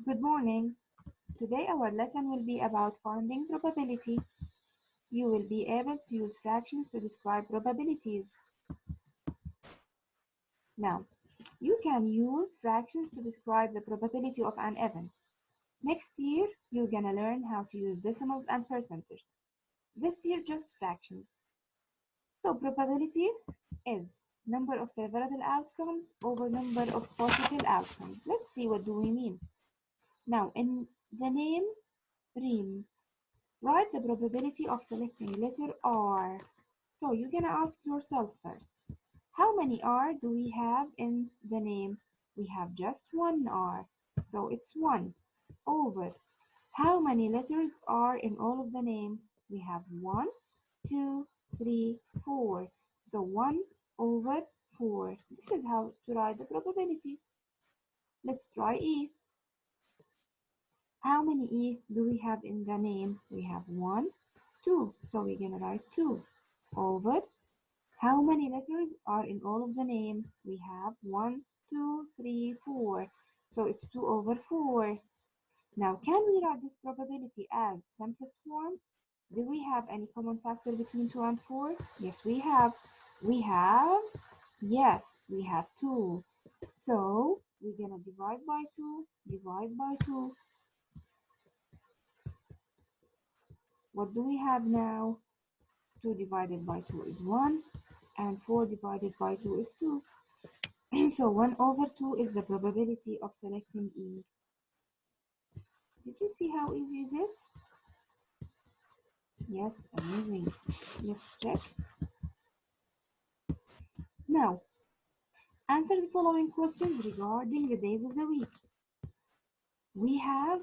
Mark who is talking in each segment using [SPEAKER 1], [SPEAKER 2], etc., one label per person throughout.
[SPEAKER 1] Good morning. Today our lesson will be about finding probability. You will be able to use fractions to describe probabilities. Now, you can use fractions to describe the probability of an event. Next year, you're gonna learn how to use decimals and percentage. This year, just fractions. So probability is number of favorable outcomes over number of possible outcomes. Let's see what do we mean. Now, in the name ream, write the probability of selecting letter R. So you're gonna ask yourself first, how many R do we have in the name? We have just one R, so it's 1 over. How many letters are in all of the name? We have 1, 2, 3, 4. So 1 over 4. This is how to write the probability. Let's try E. How many E do we have in the name? We have 1, 2. So we're going to write 2 over. How many letters are in all of the name? We have 1, 2, 3, 4. So it's 2 over 4. Now, can we write this probability as simplest form? Do we have any common factor between 2 and 4? Yes, we have. Yes, we have 2. So we're going to divide by 2, divide by 2. What do we have now? 2 divided by 2 is 1, and 4 divided by 2 is 2. So 1 over 2 is the probability of selecting E. Did you see how easy is it? Yes, amazing. Let's check. Now, answer the following questions regarding the days of the week. We have,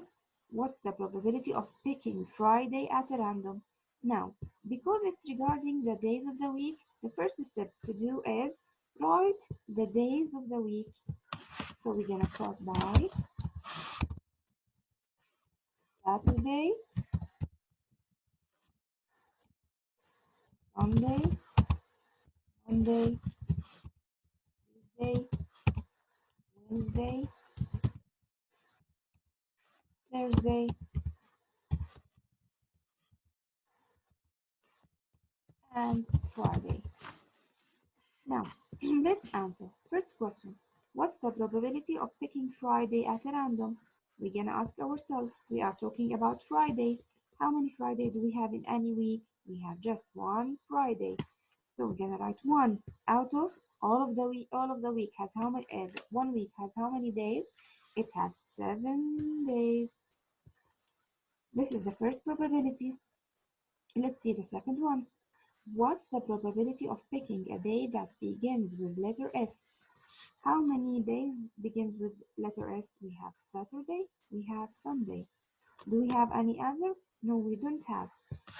[SPEAKER 1] what's the probability of picking Friday at random? Now, because it's regarding the days of the week, the first step to do is write the days of the week. So we're gonna start by Saturday, Sunday, Monday, Tuesday, Wednesday, Thursday, and Friday. Now, let's answer. First question. What's the probability of picking Friday at random? We're gonna ask ourselves. We are talking about Friday. How many Fridays do we have in any week? We have just one Friday. So we're gonna write 1 out of all of the week. All of the week has how many? 1 week has how many days? It has 7 days. This is the first probability. Let's see the second one. What's the probability of picking a day that begins with letter S? How many days begins with letter S? We have Saturday, we have Sunday. Do we have any other? No, we don't have.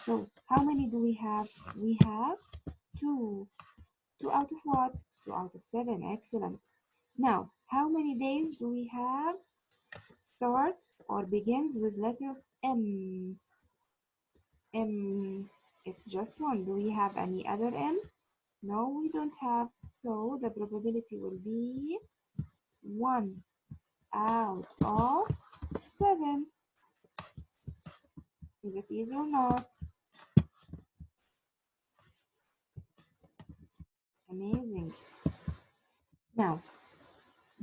[SPEAKER 1] So how many do we have? We have 2. 2 out of what? 2 out of 7. Excellent. Now, how many days do we have start or begins with letter M? M. It's just 1. Do we have any other M? No, we don't have. So the probability will be 1 out of 7. Is it easy or not? Amazing. Now,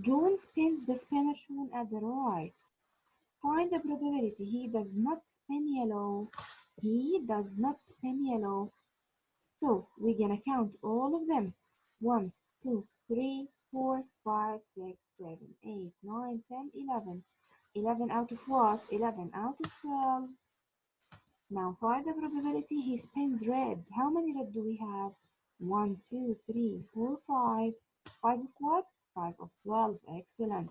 [SPEAKER 1] John spins the spinner shown at the right. Find the probability. He does not spin yellow. He does not spin yellow. So we're gonna count all of them. 1, 2, 3, 4, 5, 6, 7, 8, 9, 10, 11. 11 out of what? 11 out of 12. Now find the probability he spins red. How many red do we have? 1, 2, 3, 4, 5. 5 of what? 5 of 12. Excellent.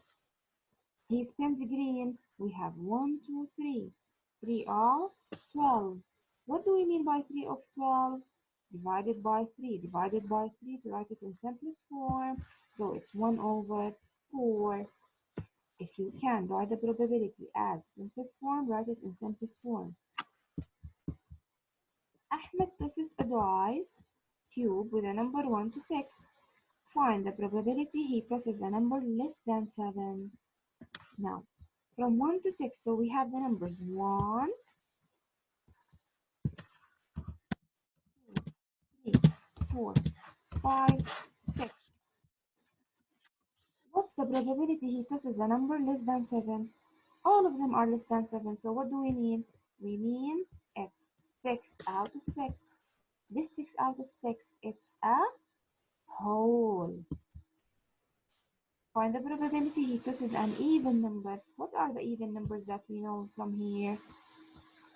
[SPEAKER 1] He spins green. We have 1, 2, 3. 3 of 12. What do we mean by 3 of 12? Divided by 3. Divided by 3 to write it in simplest form. So it's 1 over 4. If you can write the probability as simplest form, write it in simplest form. Ahmed tosses a dice cube with a number 1 to 6. Find the probability he tosses a number less than 7. Now, from 1 to 6. So we have the numbers 1, 2, 3, 4, 5, 6. What's the probability he tosses a number less than 7? All of them are less than 7. So what do we mean? We mean it's 6 out of 6. This 6 out of 6, it's a whole. Find the probability he tosses an even number. What are the even numbers that we know from here?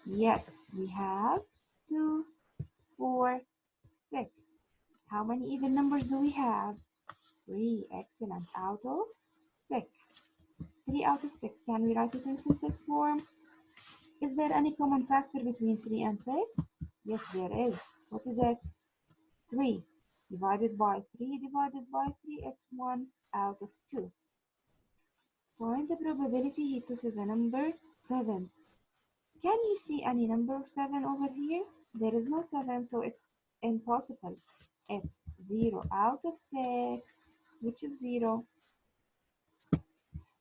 [SPEAKER 1] Yes, we have 2, 4, 6. How many even numbers do we have? 3. Excellent. Out of 6. 3 out of 6. Can we write it in simplest form? Is there any common factor between 3 and 6? Yes, there is. What is it? 3 divided by 3 divided by 3, it's 1 out of 2. Find the probability he tosses a number 7. Can you see any number 7 over here? There is no 7, so it's impossible. It's 0 out of 6, which is 0.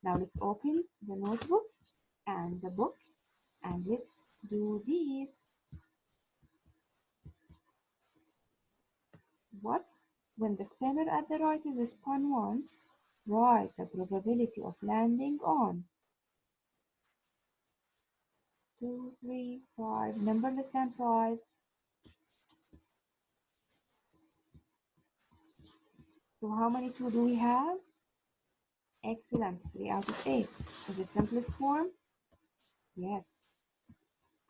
[SPEAKER 1] Now let's open the notebook and the book and let's do this. What's when the spinner at the right is spun once? Write the probability of landing on 2, 3, 5, number less than 5. So how many 2 do we have? Excellent, 3 out of 8. Is it simplest form? Yes.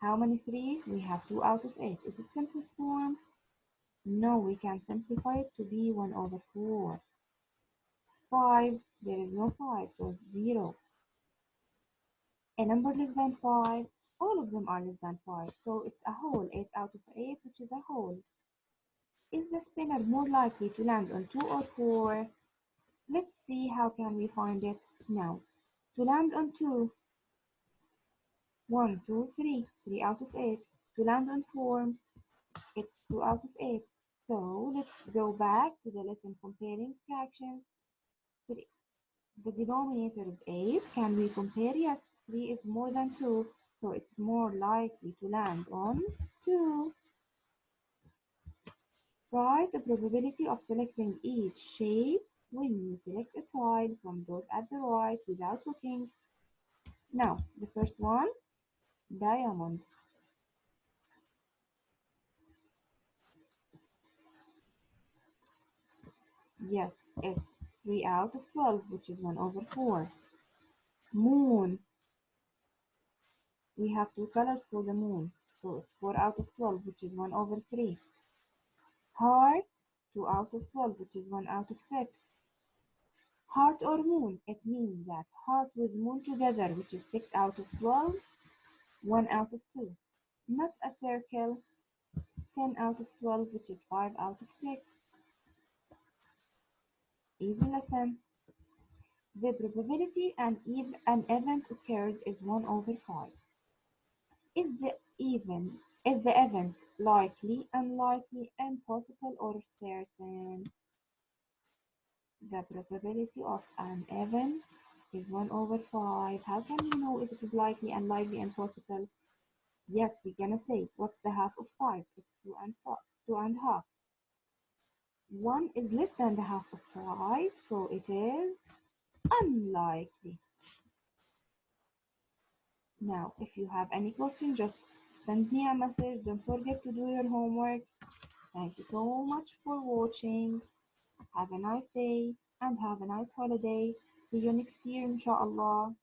[SPEAKER 1] How many 3? We have 2 out of 8. Is it simplest form? No, we can simplify it to be 1 over 4. 5, there is no 5, so it's 0. A number less than 5, all of them are less than 5, so it's a whole, 8 out of 8, which is a whole. Is the spinner more likely to land on 2 or 4? Let's see how can we find it now. To land on 2, 1, 2, 3, 3 out of 8. To land on 4, it's 2 out of 8. So let's go back to the lesson comparing fractions. The denominator is 8. Can we compare? Yes, 3 is more than 2, so it's more likely to land on 2. Write the probability of selecting each shape when you select a tile from those at the right without looking. Now, the first one, diamond. Yes, it's 3 out of 12, which is 1 over 4. Moon. We have two colors for the moon, so it's 4 out of 12, which is 1 over 3. Heart, 2 out of 12, which is 1 out of 6. Heart or moon, it means that heart with moon together, which is 6 out of 12, 1 out of 2. Not a circle, 10 out of 12, which is 5 out of 6. Easy lesson. The probability an event occurs is 1 over 5. Is the event likely, unlikely, impossible, or certain? The probability of an event is 1 over 5. How can we know if it is likely, unlikely, and possible? Yes, we're gonna say, what's the half of 5? It's 2 and 5, 2 and a half. 1 is less than the half of 5, so it is unlikely. Now, if you have any questions, just send me a message. Don't forget to do your homework. Thank you so much for watching. Have a nice day and have a nice holiday. See you next year, inshallah.